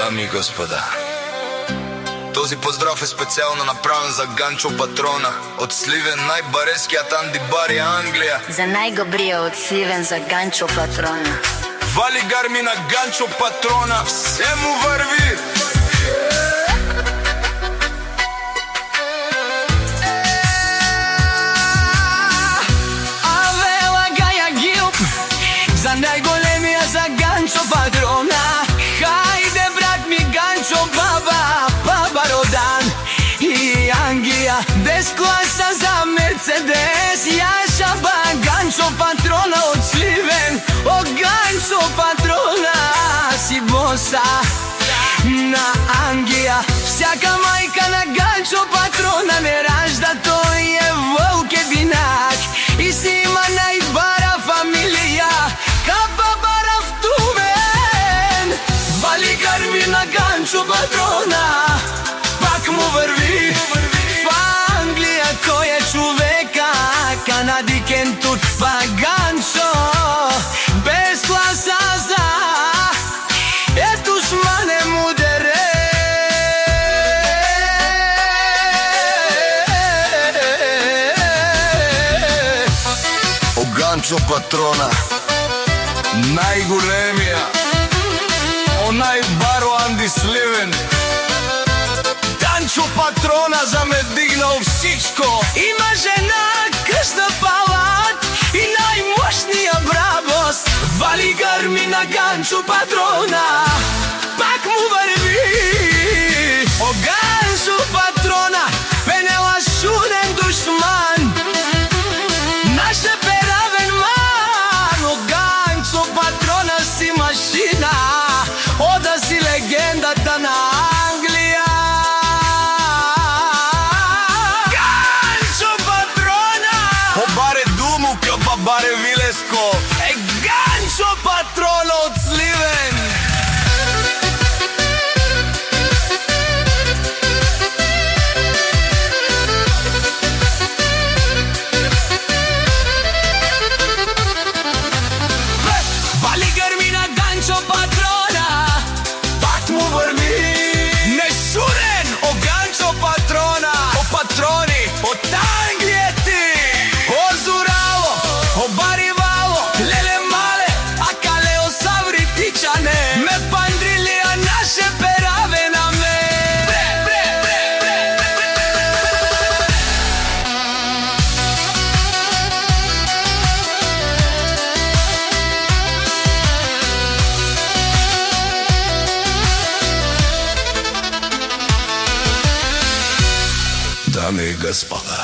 Дами и господа, този поздрав е специално направен за Ганчо Патрона од Сливен, најбарескиот андибар и Англија. За најгобриот од Сливен, за Ганчо Патрона. Вали гарми на Ганчо Патрона, все му върви. За најголемија, за Ганчо Патрона. Хајде брат ми Ганчо, баба Родан и Ангија, дескласа за Мерцедес. Јашаба Ганчо Патрона од Сливен. О Ганчо Патрона, си боса на Ангија. Всяка мајка на Ганчо Патрона не ражда, тој е волк единак и си има најбара фамилија. На Ганчо Патрона пак му върви. В Англија кој е човека, канадикен тут па Ганчо. Без класа за ето шмане му дере. О Ганчо Патрона, најголемија, најбаро Анди Сливен. Ганчо Патрона за ме дигнал всичко. Има жена къща палат и најмощнија брабост. Вали гарми на Ганчо Патрона, пак му върви. О Ганчо Патрона, пенела шуден душман, наше перавен ман. О Ганчо Патрона си машина, ода си легендата на Англија. Ганчо Патрона! О баре Думу, капа баре Вилеско. Е Ганчо Патрона од Сливен. Вали гърми на Ганчо Патрона, пак му върви. Нешурен о Ганчо Патрона. О патрони од Англија ти. О Зурало, о Баривало, леле мале, а калео саври тичане. Ме пандрилија наше пераве на ме. Дами и господа,